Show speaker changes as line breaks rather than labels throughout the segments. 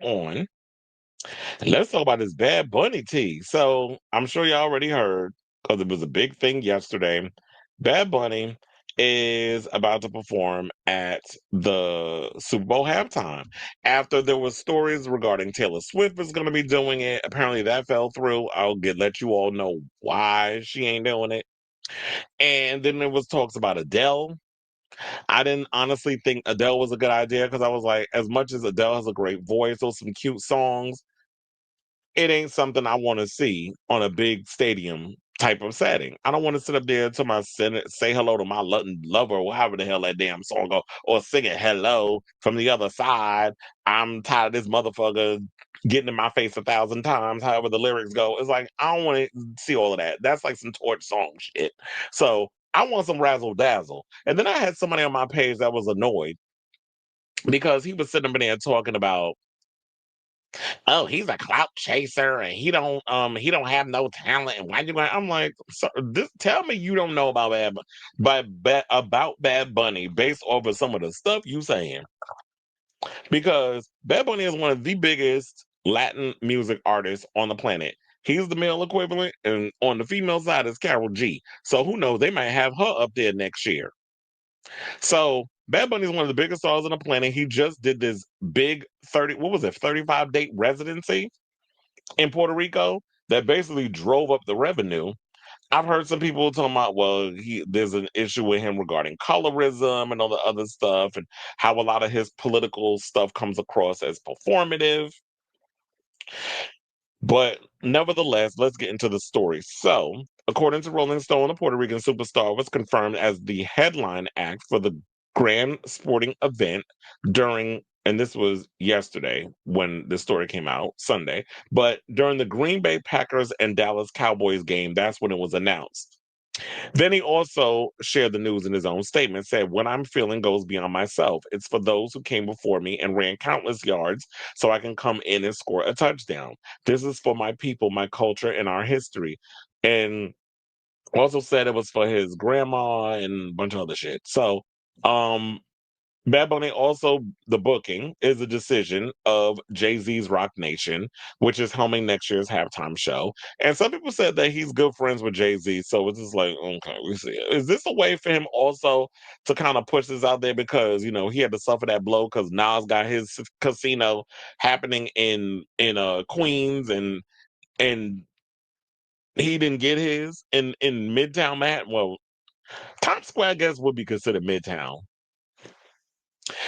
on. Let's talk about this Bad Bunny tea. So I'm sure you already heard because it was a big thing yesterday. Bad Bunny is about to perform at the Super Bowl halftime. After there was stories regarding Taylor Swift is going to be doing it, apparently that fell through. Let you all know why she ain't doing it. And then there was talks about Adele. I didn't honestly think Adele was a good idea because I was like, as much as Adele has a great voice or some cute songs, it ain't something I want to see on a big stadium type of setting. I don't want to sit up there to my senate, say hello to my lover, or however the hell that damn song go, or sing it hello from the other side. I'm tired of this motherfucker getting in my face 1,000 times, however the lyrics go. It's like, I don't want to see all of that. That's like some torch song shit. So I want some razzle dazzle. And then I had somebody on my page that was annoyed because he was sitting up there talking about, oh, he's a clout chaser and he don't have no talent. And why you going? I'm like, so tell me you don't know about about Bad Bunny based off of some of the stuff you saying. Because Bad Bunny is one of the biggest Latin music artists on the planet. He's the male equivalent, and on the female side is Carol G. So who knows? They might have her up there next year. So Bad Bunny is one of the biggest stars on the planet. He just did this big 35 date residency in Puerto Rico that basically drove up the revenue. I've heard some people talking about, well, there's an issue with him regarding colorism and all the other stuff, and how a lot of his political stuff comes across as performative. But nevertheless, let's get into the story. So, according to Rolling Stone, the Puerto Rican superstar was confirmed as the headline act for the grand sporting event during, and this was yesterday when the story came out, Sunday, but during the Green Bay Packers and Dallas Cowboys game, that's when it was announced. Then he also shared the news in his own statement, said, what I'm feeling goes beyond myself. It's for those who came before me and ran countless yards so I can come in and score a touchdown. This is for my people, my culture, and our history. And also said it was for his grandma and a bunch of other shit. So, um, Bad Bunny also, the booking is a decision of Jay-Z's Rock Nation, which is helming next year's halftime show. And some people said that he's good friends with Jay-Z. So it's just like, okay, we see. Is this a way for him also to kind of push this out there? Because, he had to suffer that blow because Nas got his casino happening in Queens and he didn't get his in Midtown Manhattan. Well, Times Square, I guess, would be considered Midtown.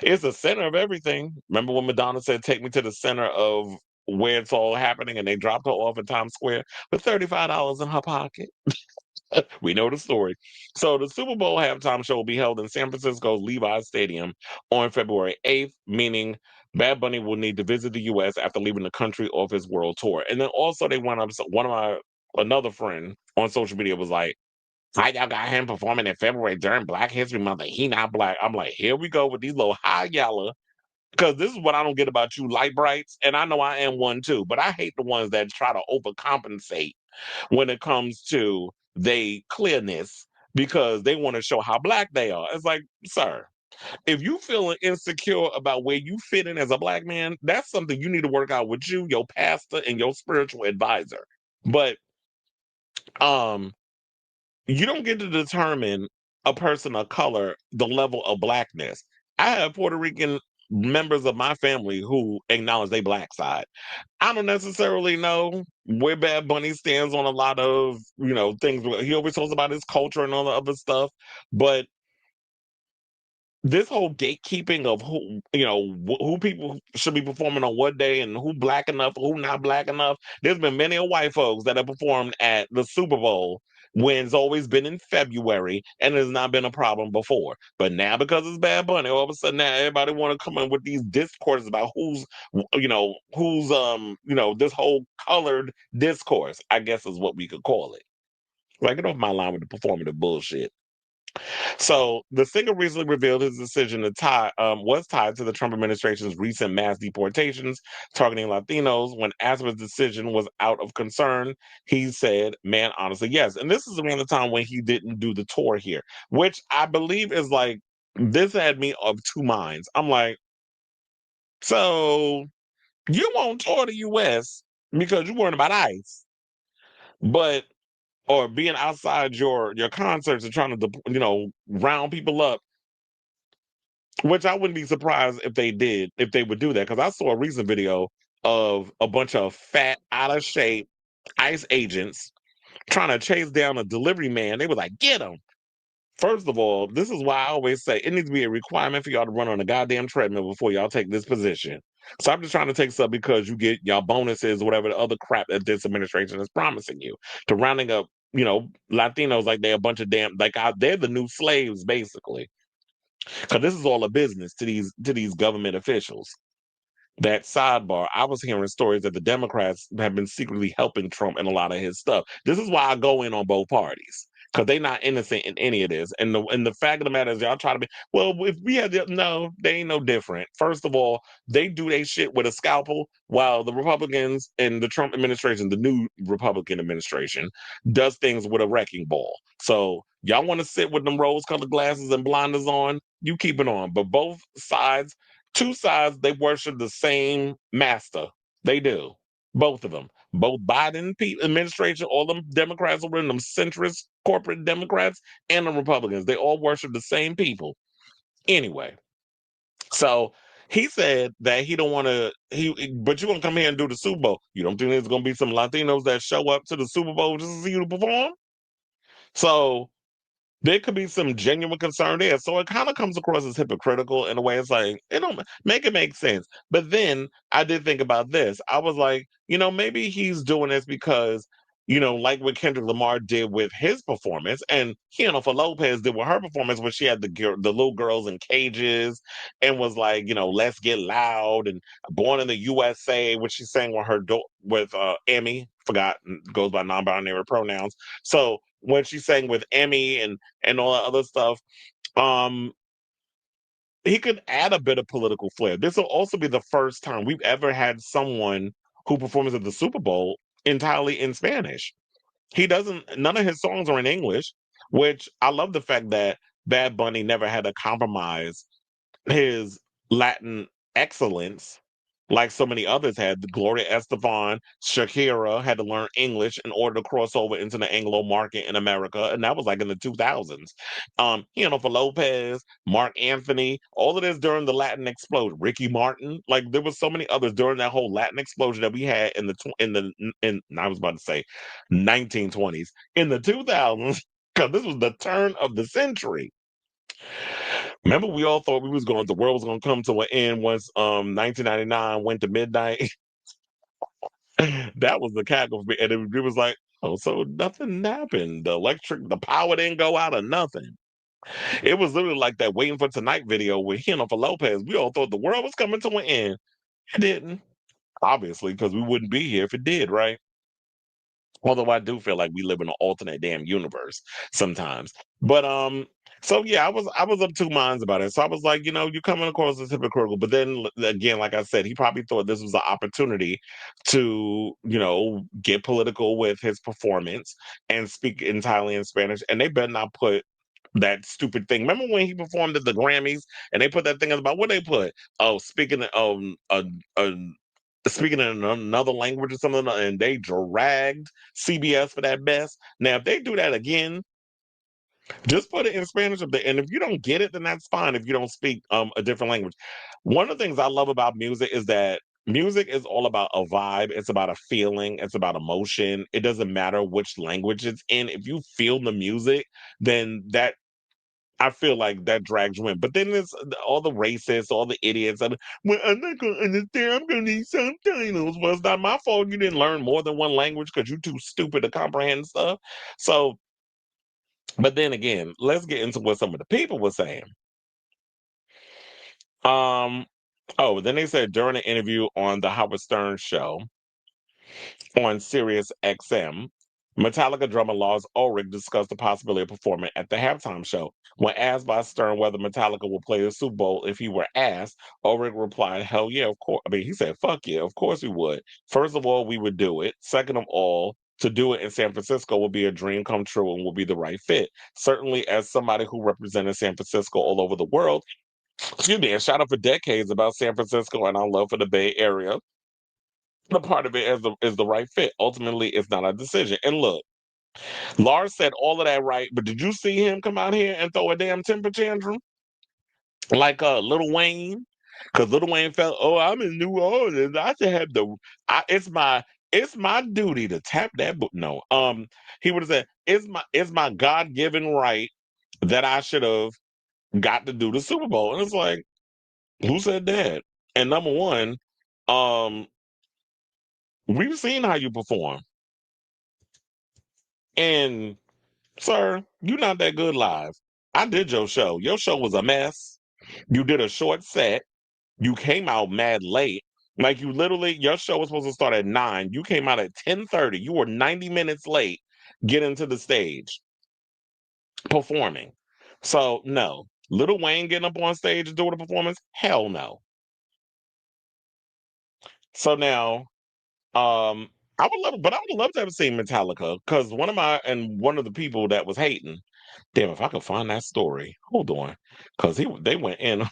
It's the center of everything. Remember when Madonna said, take me to the center of where it's all happening, and they dropped her off in Times Square with $35 in her pocket? We know the story. So the Super Bowl halftime show will be held in San Francisco's Levi's Stadium on February 8th, meaning Bad Bunny will need to visit the US after leaving the country off his world tour. And then also they went up, so one of my another friend on social media was like, I y'all got him performing in February during Black History Month. He not black. I'm like, here we go with these little high yellow. Because this is what I don't get about you light brights, and I know I am one too. But I hate the ones that try to overcompensate when it comes to they clearness because they want to show how black they are. It's like, sir, if you feeling insecure about where you fit in as a black man, that's something you need to work out with you, your pastor, and your spiritual advisor. But um you don't get to determine a person of color the level of blackness. I have Puerto Rican members of my family who acknowledge they black side. I don't necessarily know where Bad Bunny stands on a lot of, things. He always talks about his culture and all the other stuff, but this whole gatekeeping of who people should be performing on what day and who black enough, who not black enough. There's been many white folks that have performed at the Super Bowl when it's always been in February and it's not been a problem before. But now because it's Bad Bunny, all of a sudden now everybody want to come in with these discourses about this whole colored discourse, I guess is what we could call it. Like, get off my line with the performative bullshit. So the singer recently revealed his decision to was tied to the Trump administration's recent mass deportations targeting Latinos. When asked if his decision was out of concern, he said, "Man, honestly, yes." And this is around the time when he didn't do the tour here, which I believe is like this had me of two minds. I'm like, so You won't tour the US because you're worrying about ICE, but or being outside your concerts and trying to round people up, which I wouldn't be surprised if they did, if they would do that. Because I saw a recent video of a bunch of fat, out of shape ICE agents trying to chase down a delivery man. They were like, get him. First of all, this is why I always say it needs to be a requirement for y'all to run on a goddamn treadmill before y'all take this position. So I'm just trying to take stuff because you get y'all bonuses or whatever the other crap that this administration is promising you. To rounding up, Latinos like they're a bunch of damn they're the new slaves basically. Because this is all a business to these government officials. That sidebar, I was hearing stories that the Democrats have been secretly helping Trump in a lot of his stuff. This is why I go in on both parties because they're not innocent in any of this. And the fact of the matter is, y'all try to be well. If we had no, they ain't no different. First of all, they do their shit with a scalpel, while the Republicans and the Trump administration, the new Republican administration, does things with a wrecking ball. So y'all want to sit with them rose-colored glasses and blinders on? You keep it on. But both sides, two sides, they worship the same master. They do. Both of them. Both Biden administration, all them Democrats over in them centrist corporate Democrats and the Republicans, they all worship the same people. Anyway, so he said that he don't want to. But you want to come here and do the Super Bowl? You don't think there's going to be some Latinos that show up to the Super Bowl just to see you perform? So there could be some genuine concern there. So it kind of comes across as hypocritical in a way. It's like, it don't make it make sense. But then I did think about this. I was like, maybe he's doing this because, like what Kendrick Lamar did with his performance, and Jennifer Lopez did with her performance when she had the little girls in cages and was like, let's get loud, and Born in the USA, which she sang with Emmy, forgot, goes by non-binary pronouns. So when she sang with Emmy and all that other stuff, um, he could add a bit of political flair. This will also be the first time we've ever had someone who performs at the Super Bowl entirely in Spanish. None of his songs are in English, which I love the fact that Bad Bunny never had to compromise his Latin excellence like so many others had. Gloria Estefan, Shakira had to learn English in order to cross over into the Anglo market in America, and that was like in the 2000s. For Lopez, Mark Anthony, all of this during the Latin explosion. Ricky Martin, like there was so many others during that whole Latin explosion that we had I was about to say 1920s, in the 2000s, because this was the turn of the century. Remember, we all thought the world was going to come to an end once 1999 went to midnight. That was the cackle for me, and it was like, oh, so nothing happened. The power didn't go out or nothing. It was literally like that "Waiting for Tonight" video with Jennifer Lopez. We all thought the world was coming to an end. It didn't, obviously, because we wouldn't be here if it did, right? Although I do feel like we live in an alternate damn universe sometimes. But so yeah, I was of two minds about it. So I was like, you're coming across as hypocritical. But then again, like I said, he probably thought this was an opportunity to, get political with his performance and speak entirely in Spanish. And they better not put that stupid thing. Remember when he performed at the Grammys and they put that thing about what they put? Oh, speaking in another language or something, and they dragged CBS for that best. Now, if they do that again, just put it in Spanish up there. And if you don't get it, then that's fine. If you don't speak a different language, one of the things I love about music is that music is all about a vibe. It's about a feeling. It's about emotion. It doesn't matter which language it's in. If you feel the music, then I feel like that drags you in. But then there's all the racists, all the idiots. Well, I'm not going to understand. I'm going to need subtitles. Well, it's not my fault you didn't learn more than one language because you're too stupid to comprehend stuff. So, but then again, let's get into what some of the people were saying. Um, then they said during an interview on the Howard Stern show on Sirius XM, Metallica drummer Lars Ulrich discussed the possibility of performing at the halftime show. When asked by Stern whether Metallica would play the Super Bowl if he were asked, Ulrich replied, "Hell yeah, of course." I mean, he said, "Fuck yeah, of course we would. First of all, we would do it. Second of all, to do it in San Francisco would be a dream come true and would be the right fit. Certainly, as somebody who represented San Francisco all over the world, excuse me, and shot up for decades about San Francisco and our love for the Bay Area, the part of it is the right fit. Ultimately, it's not a decision. And look, Lars said all of that right, but did you see him come out here and throw a damn temper tantrum like Little Wayne? Because Little Wayne felt, oh, I'm in New Orleans. I should have it's my duty to tap that book. No, he would have said, it's my God given right that I should have got to do the Super Bowl. And it's like, who said that? And number one, um, we've seen how you perform. And sir, you're not that good live. I did your show. Your show was a mess. You did a short set. You came out mad late. Like you literally, your show was supposed to start at 9. You came out at 10:30. You were 90 minutes late getting to the stage performing. So no. Little Wayne getting up on stage and doing a performance? Hell no. So now, I would love, but I would love to have seen Metallica because one of the people that was hating. Damn, if I could find that story, hold on, because they went in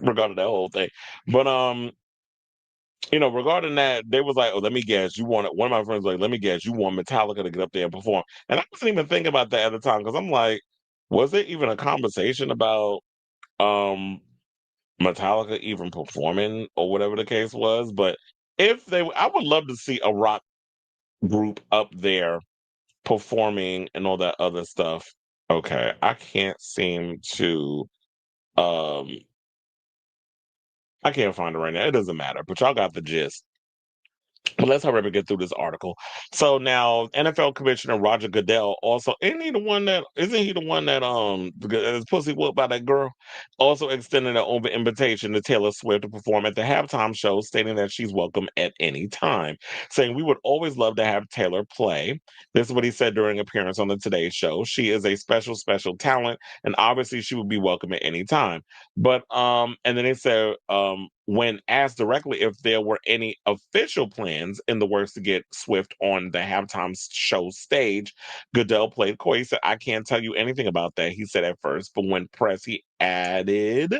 regarding that whole thing. But regarding that, they was like, "Oh, let me guess, you want it." One of my friends was like, "Let me guess, you want Metallica to get up there and perform." And I wasn't even thinking about that at the time because I'm like, was there even a conversation about um Metallica even performing or whatever the case was? But I would love to see a rock group up there performing and all that other stuff. Okay, I can't seem to um I can't find it right now. It doesn't matter, but y'all got the gist. But let's hurry up and get through this article. So now, NFL Commissioner Roger Goodell also isn't he the one that is pussy whooped by that girl? Also extended an open invitation to Taylor Swift to perform at the halftime show, stating that she's welcome at any time, saying we would always love to have Taylor play. This is what he said during appearance on the Today Show. She is a special, special talent, and obviously she would be welcome at any time. But and then they said when asked directly if there were any official plans in the works to get Swift on the halftime show stage, Goodell played coy. He said, I can't tell you anything about that, he said at first, but when pressed, he added,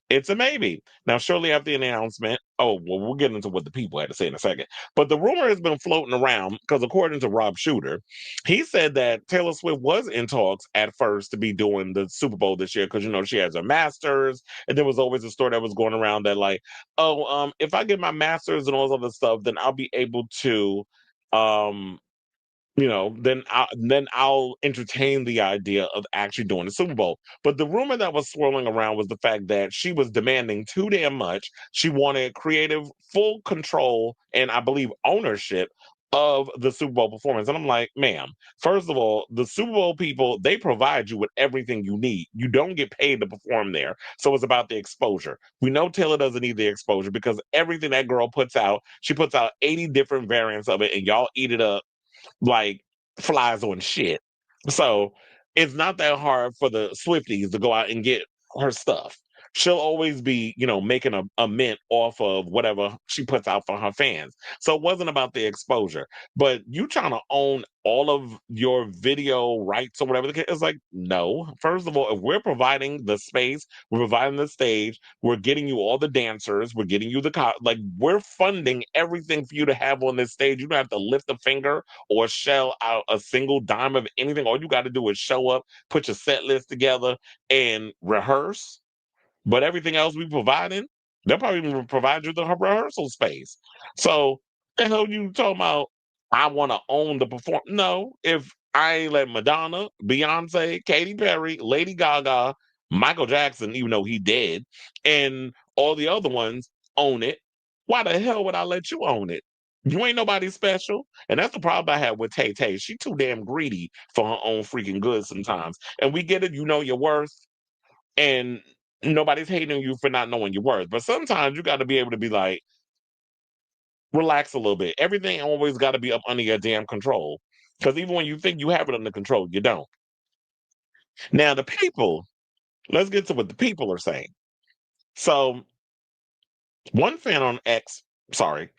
it's a maybe. Now, shortly after the announcement, we'll get into what the people had to say in a second. But the rumor has been floating around because, according to Rob Shooter, he said that Taylor Swift was in talks at first to be doing the Super Bowl this year because, she has her masters. And there was always a story that was going around that, like, if I get my masters and all this other stuff, then I'll be able to um then I'll entertain the idea of actually doing the Super Bowl. But the rumor that was swirling around was the fact that she was demanding too damn much. She wanted creative, full control, and I believe ownership of the Super Bowl performance. And I'm like, ma'am, first of all, the Super Bowl people, they provide you with everything you need. You don't get paid to perform there. So it's about the exposure. We know Taylor doesn't need the exposure because everything that girl puts out, she puts out 80 different variants of it, and y'all eat it up like flies on shit. So it's not that hard for the Swifties to go out and get her stuff. She'll always be, making a mint off of whatever she puts out for her fans. So it wasn't about the exposure. But you trying to own all of your video rights or whatever the case, it's like, no. First of all, if we're providing the space, we're providing the stage, we're getting you all the dancers, we're getting you like we're funding everything for you to have on this stage. You don't have to lift a finger or shell out a single dime of anything. All you got to do is show up, put your set list together, and rehearse. But everything else we providing, they'll probably even provide you the rehearsal space. So the hell you talking about? I want to own the perform. No, if I ain't let Madonna, Beyonce, Katy Perry, Lady Gaga, Michael Jackson, even though he dead, and all the other ones own it, why the hell would I let you own it? You ain't nobody special. And that's the problem I have with Tay Tay. She too damn greedy for her own freaking good sometimes. And we get it, you know your worth, and nobody's hating you for not knowing your worth. But sometimes you got to be able to be like, relax a little bit. Everything always got to be up under your damn control. Because even when you think you have it under control, you don't. Now, the people, let's get to what the people are saying. So, one fan on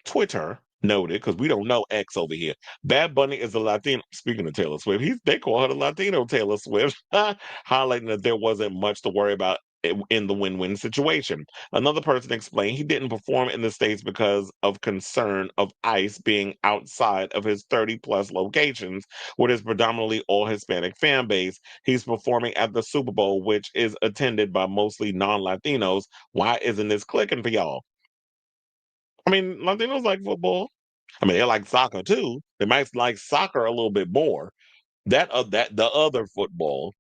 Twitter noted, because we don't know X over here. Bad Bunny is a Latino. Speaking of Taylor Swift, they call her the Latino Taylor Swift, highlighting that there wasn't much to worry about in the win-win situation. Another person explained he didn't perform in the States because of concern of ICE being outside of his 30 plus locations with his predominantly all Hispanic fan base. He's performing at the Super Bowl, which is attended by mostly non-Latinos. Why isn't this clicking for y'all? I mean, Latinos like football. I mean, they like soccer too. They might like soccer a little bit more. That the other football,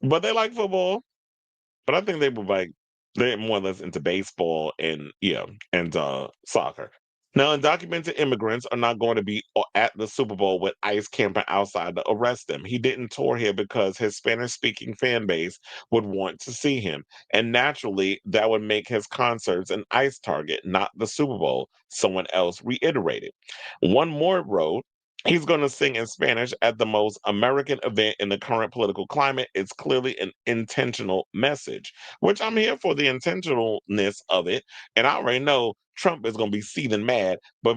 but they like football. But I think they were like they're more or less into baseball and yeah, and soccer. Now, undocumented immigrants are not going to be at the Super Bowl with ICE camping outside to arrest them. He didn't tour here because his Spanish speaking fan base would want to see him. And naturally, that would make his concerts an ICE target, not the Super Bowl, someone else reiterated. One more wrote, he's going to sing in Spanish at the most American event in the current political climate. It's clearly an intentional message, which I'm here for the intentionalness of it. And I already know Trump is going to be seething mad, but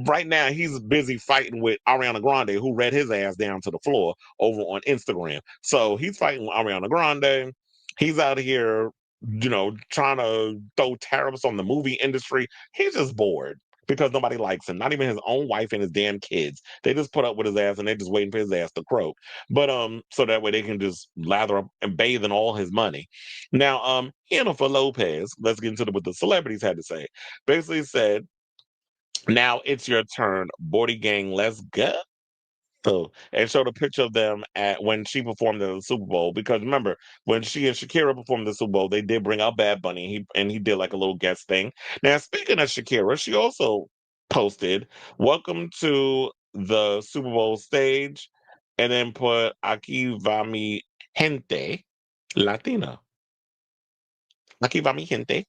right now he's busy fighting with Ariana Grande, who read his ass down to the floor over on Instagram. So he's fighting with Ariana Grande. He's out here, trying to throw tariffs on the movie industry. He's just bored because nobody likes him. Not even his own wife and his damn kids. They just put up with his ass and they're just waiting for his ass to croak. But so that way they can just lather up and bathe in all his money. Now, Jennifer Lopez, let's get into what the celebrities had to say. Basically said, now it's your turn, Bordy Gang, let's go. So, and showed a picture of them at when she performed at the Super Bowl. Because remember, when she and Shakira performed at the Super Bowl, they did bring out Bad Bunny. He did like a little guest thing. Now, speaking of Shakira, she also posted, "Welcome to the Super Bowl stage," and then put "Aquí va mi gente latina." Aquí va mi gente.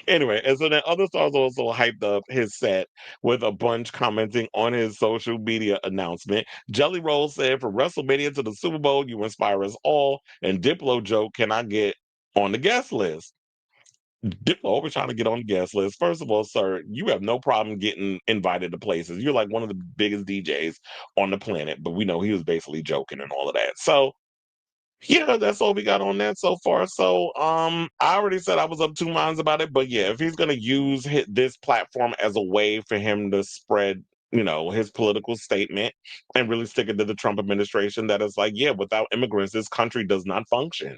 Anyway, and so then other stars also hyped up his set with a bunch commenting on his social media announcement. Jelly Roll said, "From WrestleMania to the Super Bowl, you inspire us all." And Diplo joke, "Can I get on the guest list?" Diplo always trying to get on the guest list. First of all, sir, you have no problem getting invited to places. You're like one of the biggest DJs on the planet, but we know he was basically joking and all of that. So yeah, that's all we got on that so far. So, I already said I was of two minds about it, but yeah, if he's gonna use this platform as a way for him to spread, his political statement and really stick it to the Trump administration, that is like, yeah, without immigrants, this country does not function.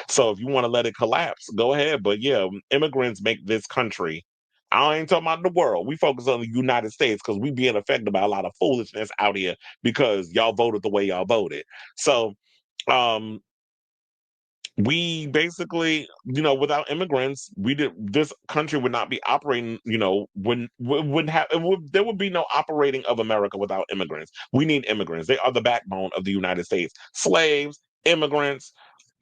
So, if you want to let it collapse, go ahead. But yeah, immigrants make this country. I ain't talking about the world. We focus on the United States because we being affected by a lot of foolishness out here because y'all voted the way y'all voted. So um we basically, without immigrants, this country would not be operating, wouldn't have there would be no operating of America without immigrants. We need immigrants. They are the backbone of the United States. Slaves, immigrants,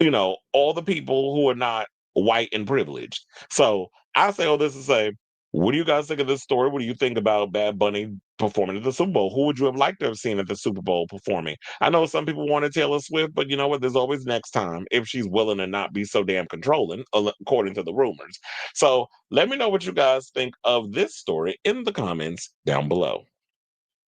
all the people who are not white and privileged. So I say all this to say, what do you guys think of this story? What do you think about Bad Bunny performing at the Super Bowl? Who would you have liked to have seen at the Super Bowl performing? I know some people wanted Taylor Swift, but you know what? There's always next time if she's willing to not be so damn controlling, according to the rumors. So let me know what you guys think of this story in the comments down below.